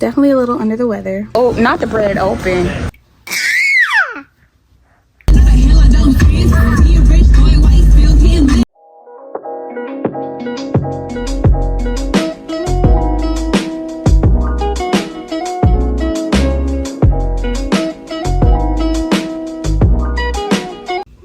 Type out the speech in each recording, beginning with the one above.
definitely a little under the weather. Oh, not the bread open.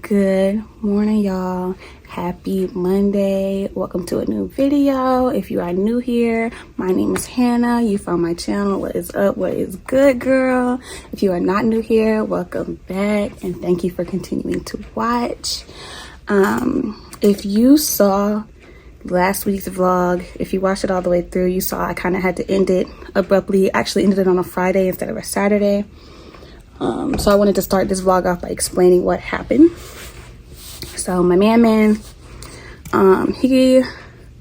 Good morning, y'all. Happy Monday. Welcome to a new video. If you are new here, my name is Hannah. You found my channel. What is up? What is good, girl? If you are not new here, welcome back and thank you for continuing to watch. If you saw last week's vlog, if you watched it all the way through, you saw I kind of had to end it abruptly. Actually ended it on a Friday instead of a Saturday. So I wanted to start this vlog off by explaining what happened. So my man, I'm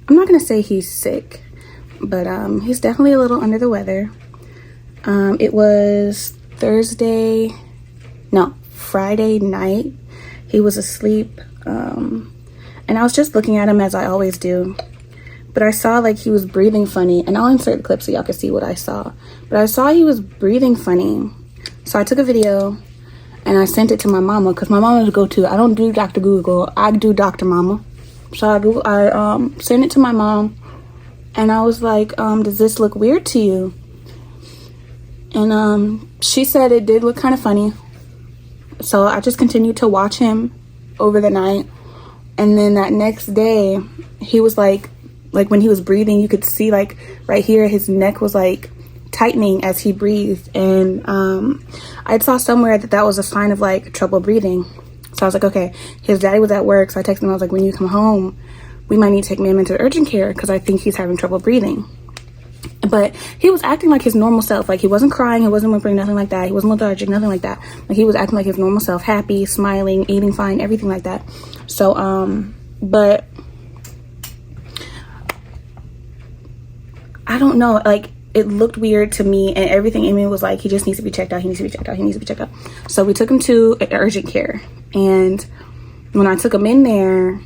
not gonna say he's sick, but he's definitely a little under the weather. It was Friday night. He was asleep, and I was just looking at him as I always do, but I saw like he was breathing funny, and I'll insert the clip so y'all can see what I saw. But I saw he was breathing funny, so I took a video and I sent it to my mama, because my mama would go to, I don't do Dr. Google, I do Dr. Mama. So I sent it to my mom, and I was like, does this look weird to you? And she said it did look kind of funny. So I just continued to watch him over the night. And then that next day, he was like when he was breathing, you could see like right here, his neck was like tightening as he breathed. And I saw somewhere that was a sign of like trouble breathing. So I was like, okay, his daddy was at work, so I texted him. I was like, when you come home, we might need to take him into urgent care because I think he's having trouble breathing. But he was acting like his normal self. Like he wasn't crying, he wasn't whimpering, nothing like that. He wasn't lethargic, nothing like that. Like he was acting like his normal self, happy, smiling, eating fine, everything like that. So but I don't know, like it looked weird to me, and everything in me was like, he just needs to be checked out, he needs to be checked out, he needs to be checked out. So we took him to urgent care, and when I took him in there,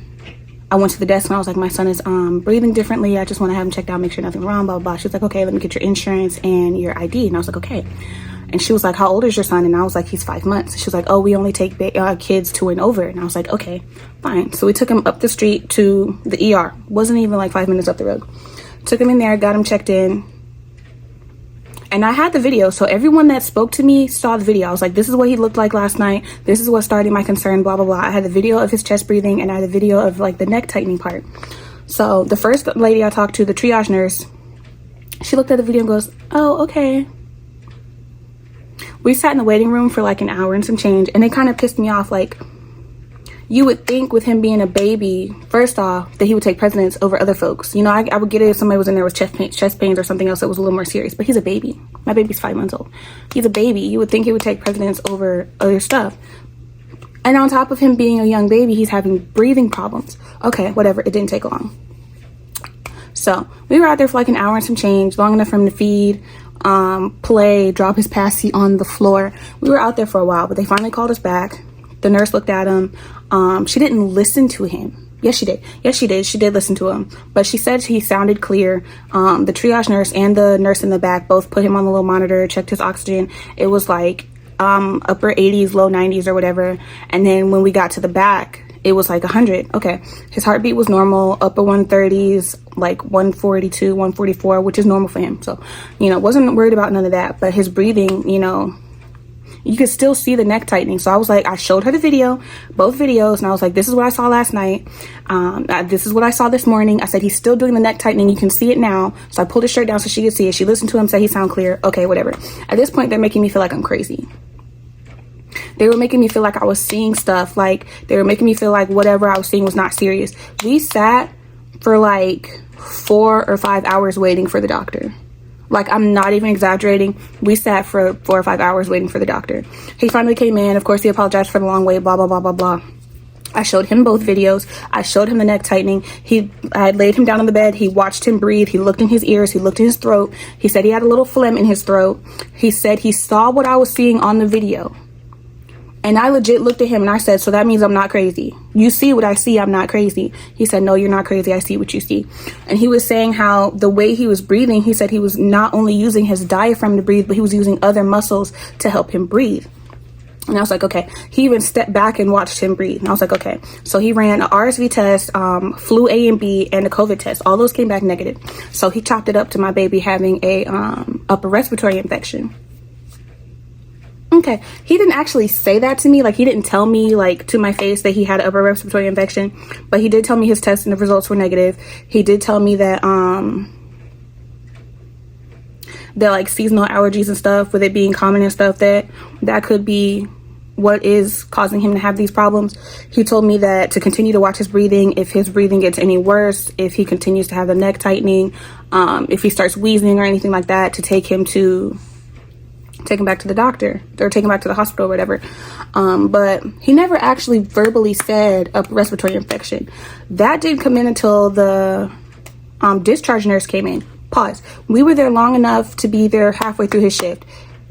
I went to the desk and I was like, my son is breathing differently, I just want to have him checked out, make sure nothing's wrong, blah, blah, blah. She was like, okay, let me get your insurance and your ID. And I was like, okay. And she was like, how old is your son? And I was like, he's 5 months. She was like, oh, we only take kids 2 and over. And I was like, okay, fine. So we took him up the street to the ER. Wasn't even like 5 minutes up the road. Took him in there, got him checked in. And I had the video, so everyone that spoke to me saw the video. I was like, this is what he looked like last night. This is what started my concern, blah, blah, blah. I had the video of his chest breathing, and I had the video of like the neck tightening part. So the first lady I talked to, the triage nurse, she looked at the video and goes, oh, okay. We sat in the waiting room for like an hour and some change, and it kind of pissed me off. Like, you would think with him being a baby, first off, that he would take precedence over other folks. You know, I would get it if somebody was in there with chest pains or something else that was a little more serious. But he's a baby. My baby's 5 months old. He's a baby. You would think he would take precedence over other stuff. And on top of him being a young baby, he's having breathing problems. Okay, whatever. It didn't take long. So we were out there for like an hour and some change, long enough for him to feed, play, drop his passy on the floor. We were out there for a while, but they finally called us back. The nurse looked at him. She didn't listen to him. Yes, she did. Yes, she did. She did listen to him. But she said he sounded clear. The triage nurse and the nurse in the back both put him on the little monitor, checked his oxygen. It was like upper 80s, low 90s or whatever. And then when we got to the back, it was like 100. Okay. His heartbeat was normal, upper 130s, like 142, 144, which is normal for him. So, you know, wasn't worried about none of that. But his breathing, you know, you could still see the neck tightening. So I was like, I showed her the video, both videos, and I was like, this is what I saw last night. This is what I saw this morning. I said, he's still doing the neck tightening. You can see it now. So I pulled his shirt down so she could see it. She listened to him, said he sound clear. Okay, whatever. At this point, they're making me feel like I'm crazy. They were making me feel like I was seeing stuff. Like, they were making me feel like whatever I was seeing was not serious. We sat for like 4 or 5 hours waiting for the doctor. Like, I'm not even exaggerating. We sat for 4 or 5 hours waiting for the doctor. He finally came in. Of course, he apologized for the long wait, blah, blah, blah, blah, blah. I showed him both videos. I showed him the neck tightening. I laid him down on the bed. He watched him breathe. He looked in his ears. He looked in his throat. He said he had a little phlegm in his throat. He said he saw what I was seeing on the video. And I legit looked at him and I said, so that means I'm not crazy. You see what I see, I'm not crazy. He said, no, you're not crazy. I see what you see. And he was saying how the way he was breathing, he said he was not only using his diaphragm to breathe, but he was using other muscles to help him breathe. And I was like, okay. He even stepped back and watched him breathe. And I was like, okay. So he ran an RSV test, flu A and B, and a COVID test. All those came back negative. So he chopped it up to my baby having a upper respiratory infection. Okay, he didn't actually say that to me. Like, he didn't tell me, like, to my face that he had an upper respiratory infection, but he did tell me his test and the results were negative. He did tell me that like seasonal allergies and stuff, with it being common and stuff, that could be what is causing him to have these problems. He told me that to continue to watch his breathing. If his breathing gets any worse, if he continues to have the neck tightening, if he starts wheezing or anything like that, to take him back to the doctor or take him back to the hospital or whatever. But he never actually verbally said upper respiratory infection. That didn't come in until the discharge nurse came in. Pause. We were there long enough to be there halfway through his shift.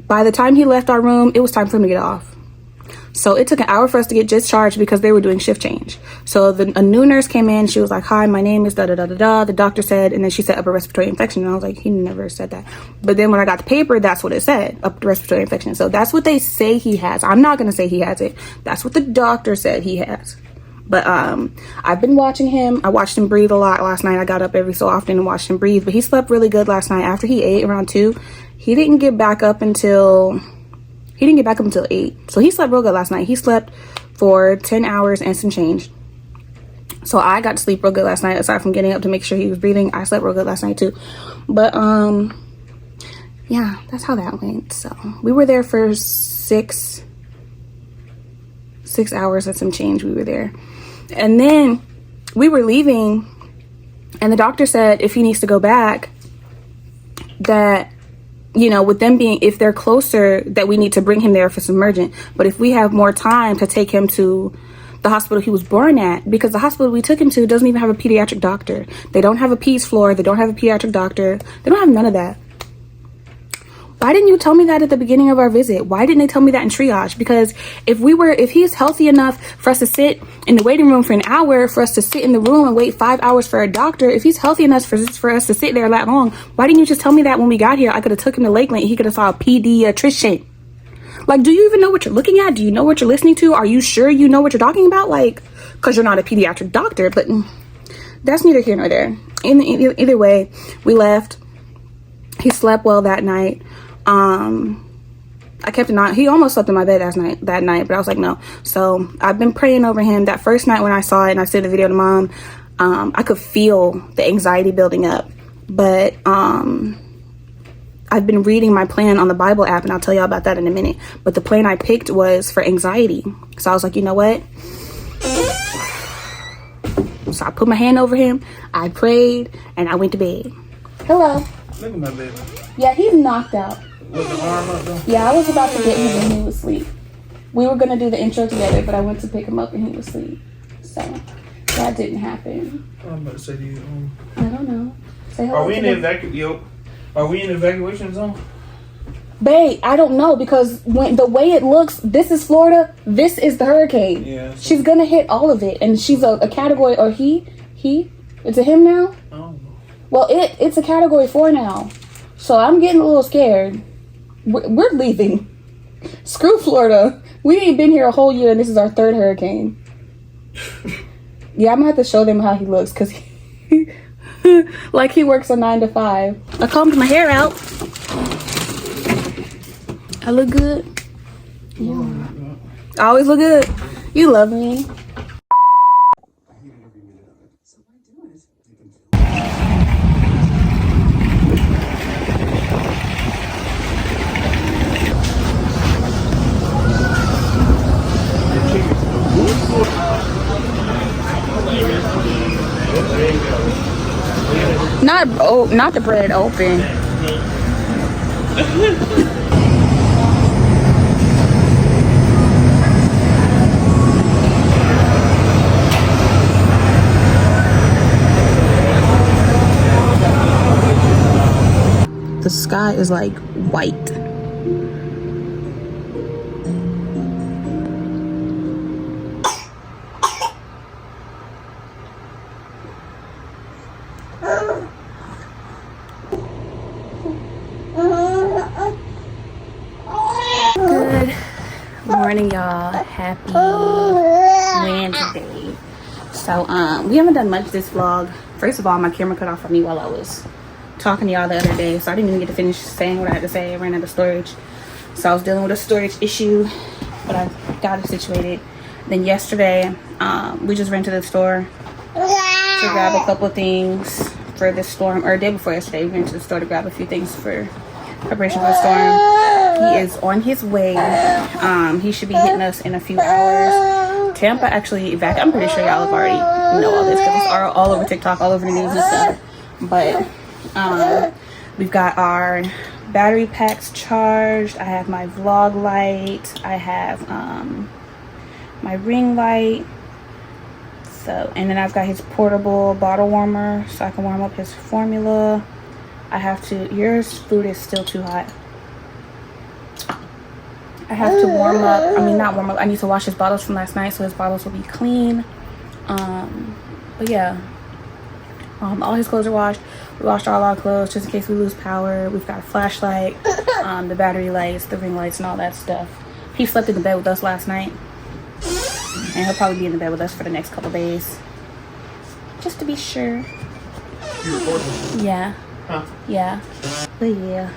By the time he left our room, it was time for him to get off. So it took an hour for us to get discharged because they were doing shift change. So a new nurse came in. She was like, hi, my name is da-da-da-da-da. The doctor said, and then she said upper respiratory infection. And I was like, he never said that. But then when I got the paper, that's what it said, upper respiratory infection. So that's what they say he has. I'm not going to say he has it. That's what the doctor said he has. But I've been watching him. I watched him breathe a lot last night. I got up every so often and watched him breathe. But he slept really good last night. After he ate around 2, he didn't get back up until 8. So he slept real good last night. He slept for 10 hours and some change. So I got to sleep real good last night. Aside from getting up to make sure he was breathing, I slept real good last night too. But yeah, that's how that went. So we were there for 6 hours and some change. We were there. And then we were leaving, and the doctor said if he needs to go back, that, you know, with them being, if they're closer, that we need to bring him there if it's emergent. But if we have more time, to take him to the hospital he was born at, because the hospital we took him to doesn't even have a pediatric doctor. They don't have a peds floor. They don't have a pediatric doctor. They don't have none of that. Why didn't you tell me that at the beginning of our visit? Why didn't they tell me that in triage? Because if he's healthy enough for us to sit in the waiting room for an hour, for us to sit in the room and wait 5 hours for a doctor, if he's healthy enough for us to sit there that long, why didn't you just tell me that when we got here? I could have took him to Lakeland. He could have saw a pediatrician. Like, do you even know what you're looking at? Do you know what you're listening to? Are you sure you know what you're talking about? Like, because you're not a pediatric doctor, but that's neither here nor there. Either way, we left. He slept well that night. I kept an eye. He almost slept in my bed that night, but I was like, no. So I've been praying over him. That first night when I saw it and I sent the video to Mom, I could feel the anxiety building up. But I've been reading my plan on the Bible app, and I'll tell y'all about that in a minute. But the plan I picked was for anxiety. So I was like, you know what? So I put my hand over him, I prayed, and I went to bed. Hello. Look at my baby. Yeah, he's knocked out. Was the arm up though? Yeah, I was about to get him and he was asleep. We were going to do the intro together, but I went to pick him up and he was asleep. So that didn't happen. I'm about to say to you. I don't know. Say hello. Are we in the evacuation zone? Babe, I don't know, because when the way it looks, this is Florida, this is the hurricane. Yeah. She's gonna hit all of it, and she's a category, or he, it's a him now? I don't know. Well, it's a category 4 now, so I'm getting a little scared. We're leaving. Screw Florida. We ain't been here a whole year, and this is our 3rd hurricane. Yeah, I'm gonna have to show them how he looks, because like he works a 9 to 5. I combed my hair out. I look good. Yeah. I always look good. You love me. Not the bread open. The sky is like white. morning, y'all. Happy Wednesday. So we haven't done much this vlog. First of all, my camera cut off on me while I was talking to y'all the other day, so I didn't even get to finish saying what I had to say. I ran out of storage, so I was dealing with a storage issue, but I got it situated. Then yesterday we just ran to the store to grab a couple things for the storm, or the day before yesterday we went to the store to grab a few things for preparation for the storm. He is on his way. He should be hitting us in a few hours. Tampa actually evacuated. I'm pretty sure y'all have already know all this because it's all over TikTok, all over the news and stuff. But we've got our battery packs charged. I have my vlog light. I have my ring light. So, and then I've got his portable bottle warmer so I can warm up his formula. I have to, yours food is still too hot. I have to warm up, not warm up, I need to wash his bottles from last night so his bottles will be clean. But yeah, all his clothes are washed. We washed all our clothes just in case we lose power. We've got a flashlight, the battery lights, the ring lights, and all that stuff. He slept in the bed with us last night, and he'll probably be in the bed with us for the next couple days, just to be sure. You recording? Yeah. Huh? Yeah. But yeah,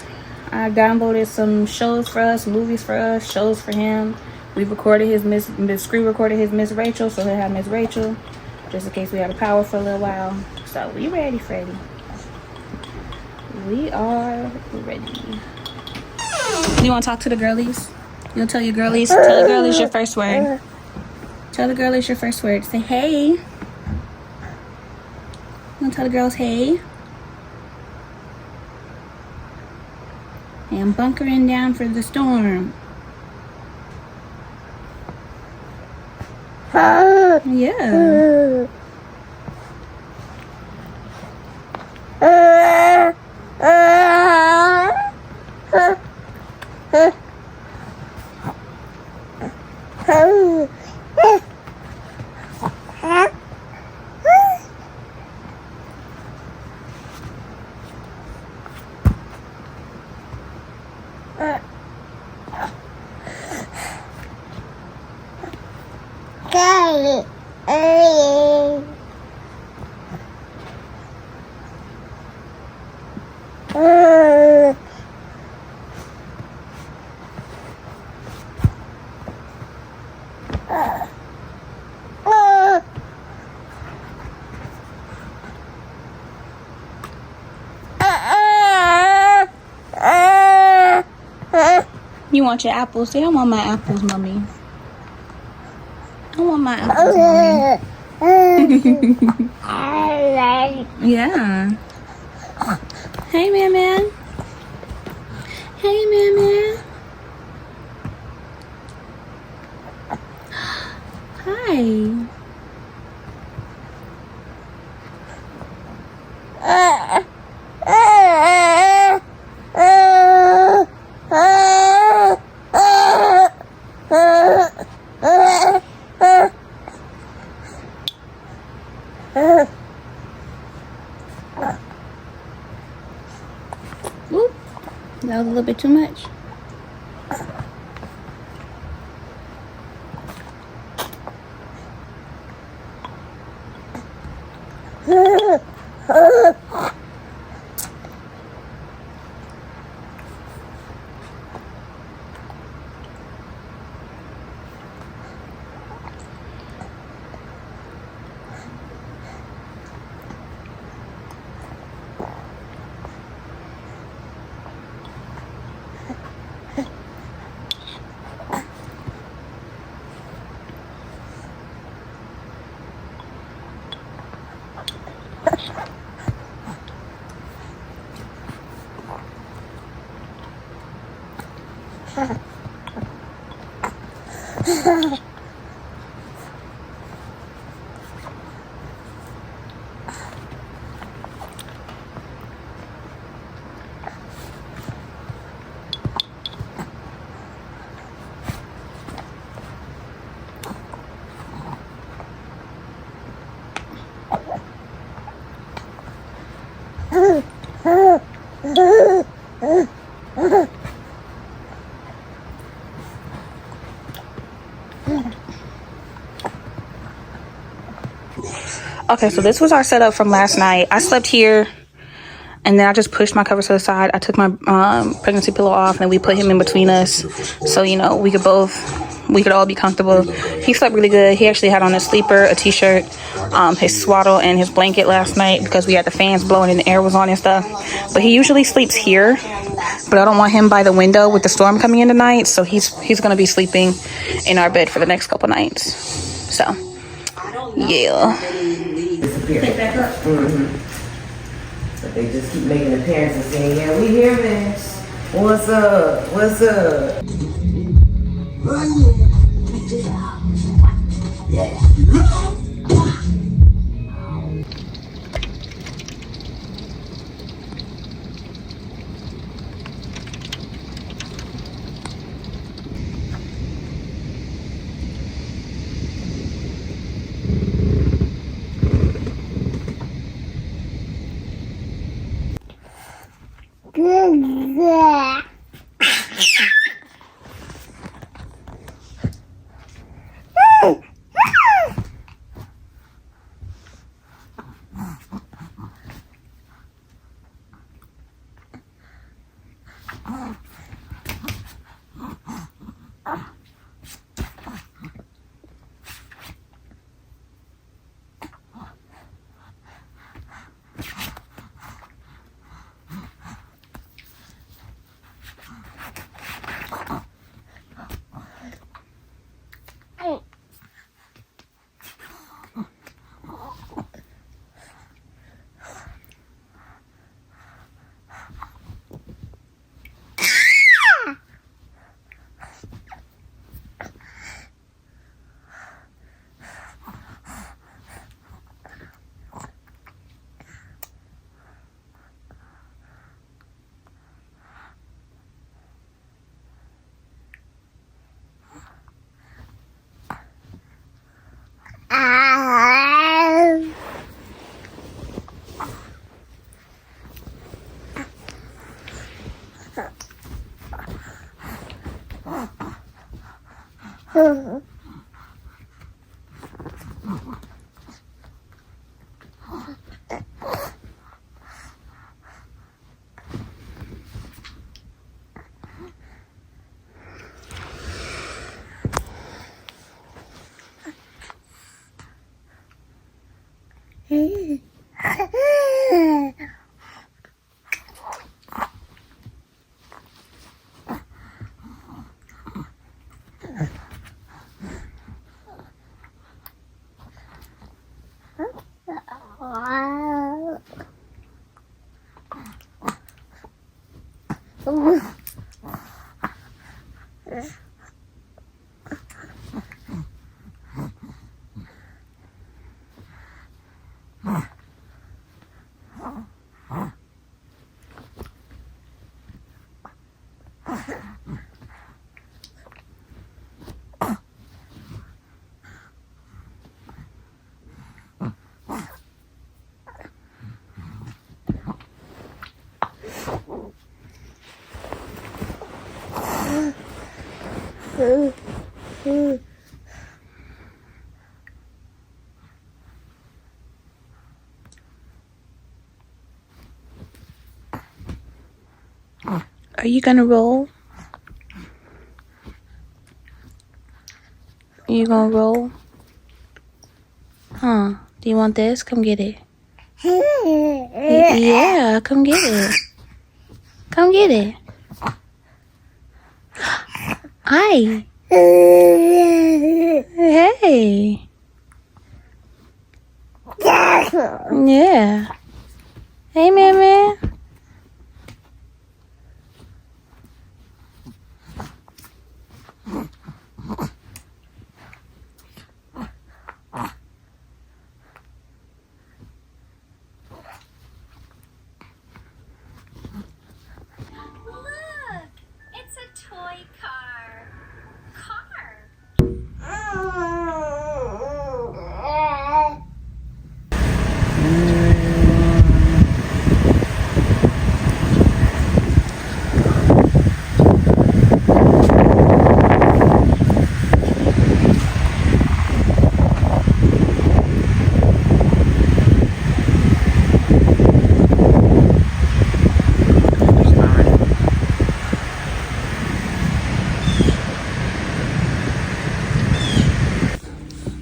I downloaded some shows for us, movies for us, shows for him. We recorded his screen recorded his Miss Rachel, so he'll have Miss Rachel just in case we have a power for a little while. So we ready, Freddy. We are ready. You want to talk to the girlies? You'll tell your girlies. Tell the girlies your first word. Tell the girlies your first word. Say hey. You want to tell the girls hey? And bunkering down for the storm. Yeah. You want your apples? Say, I want my apples, mommy. I want my apples, mommy. Yeah. Hey, man. Hey, man. Hi. Oop, that was a little bit too much. Okay, so this was our setup from last night. I slept here, and then I just pushed my covers to the side. I took my pregnancy pillow off, and we put him in between us, so you know we could all be comfortable. He slept really good. He actually had on a sleeper, a t-shirt, his swaddle, and his blanket last night because we had the fans blowing and the air was on and stuff. But he usually sleeps here, but I don't want him by the window with the storm coming in tonight, so he's gonna be sleeping in our bed for the next couple nights. So yeah. But they just keep making appearances saying, yeah, we here, man. What's up? What's up? Are you gonna roll? You gonna roll? Huh? Do you want this? Come get it. Yeah, come get it. Come get it. Hi. Hey. Yeah. Hey, man.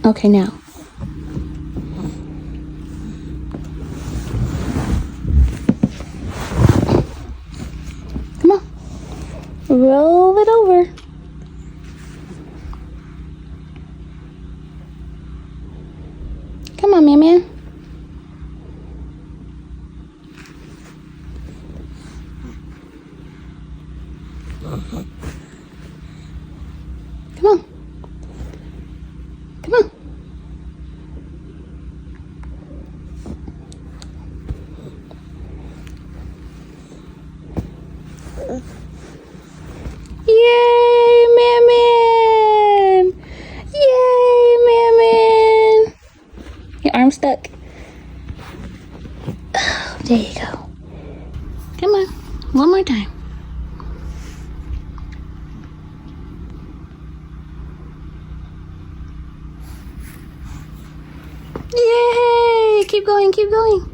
Okay, now. Come on. Roll it over. Come on, man. Come on. Come on. Yay, man. Yay, man. Your arm's stuck. Oh, there you go. Come on. One more time. Yay! Keep going, keep going.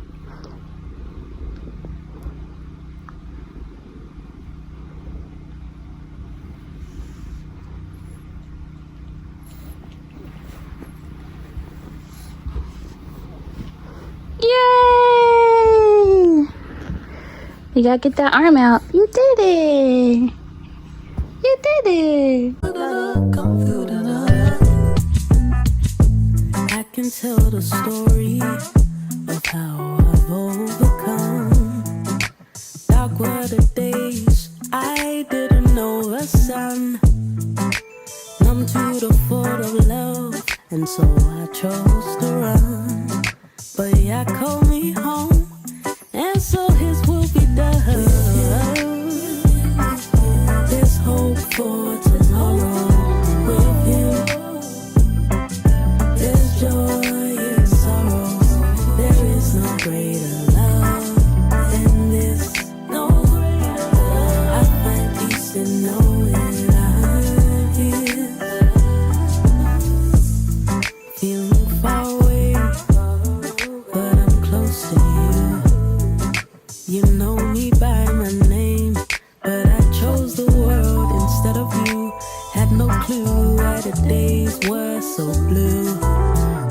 Yay! You gotta get that arm out. You did it! You did it! I can tell the story of how I've overcome. Dark were the days I didn't know the sun. Numb to the thought of love, and so I chose to run. But yeah, call me home, and so his will be done. There's hope for tomorrow with him. There's joy in sorrow. There is no greater love than this. No greater love. I find peace in knowing I'm here. Feeling far away, but I'm close to you. You know me by my name, but I chose the world instead of you. Had no clue why the days were so blue.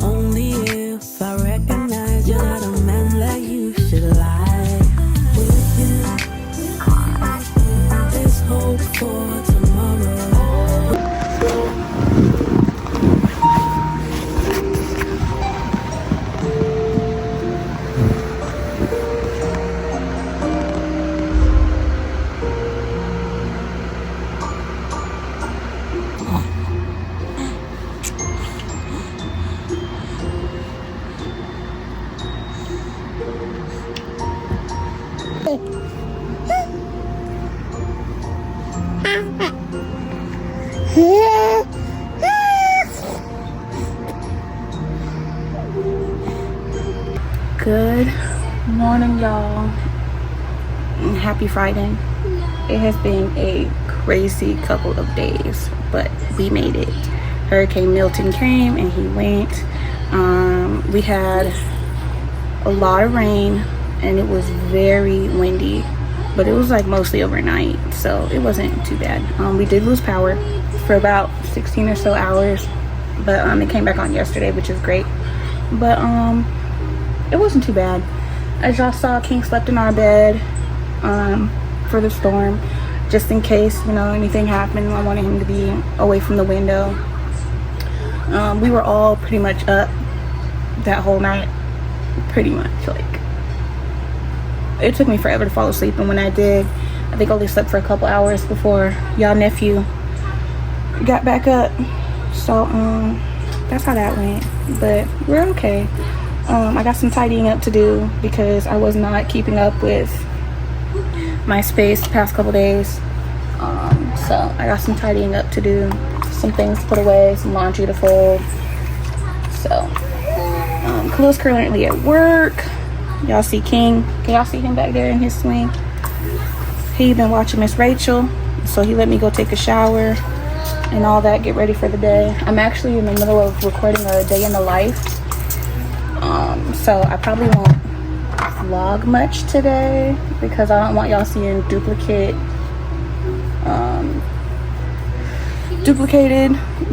Only if I recognize you're not a man like you should lie with him. There's hope for tomorrow. Good morning, y'all. Happy Friday. It has been a crazy couple of days, but we made it. Hurricane Milton came and he went. We had a lot of rain and it was very windy, but it was like mostly overnight, so it wasn't too bad. We did lose power for about 16 or so hours, but it came back on yesterday, which is great. But it wasn't too bad. As y'all saw, King slept in our bed for the storm, just in case, you know, anything happened. I wanted him to be away from the window. We were all pretty much up that whole night, pretty much. Like, it took me forever to fall asleep, and when I did, I think I only slept for a couple hours before y'all nephew got back up. So that's how that went, but we're okay. I got some tidying up to do because I was not keeping up with my space the past couple days. So I got some tidying up to do, some things to put away, some laundry to fold. So Khalil's currently at work. Y'all see King. Can y'all see him back there in his swing? He been watching Miss Rachel, so he let me go take a shower and all that, get ready for the day. I'm actually in the middle of recording a day in the life. So I probably won't vlog much today because I don't want y'all seeing duplicated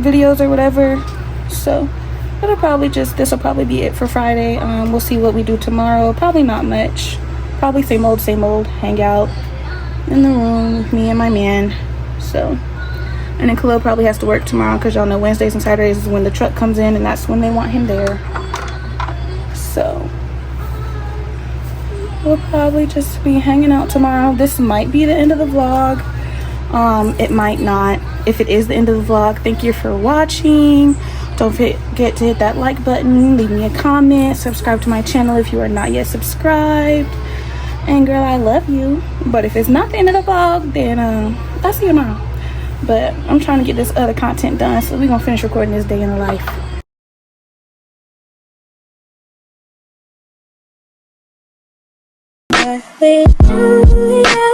videos or whatever. So But this will probably be it for Friday. We'll see what we do tomorrow. Probably not much. Probably same old, hang out in the room with me and my man. So, and then Khalil probably has to work tomorrow because y'all know Wednesdays and Saturdays is when the truck comes in, and that's when they want him there. So we'll probably just be hanging out tomorrow. This might be the end of the vlog. It might not. If it is the end of the vlog, thank you for watching. Don't forget to hit that like button, leave me a comment, subscribe to my channel if you are not yet subscribed. And girl, I love you. But if it's not the end of the vlog, then I'll see you tomorrow. But I'm trying to get this other content done, so we're gonna finish recording this day in the life. With you, yeah.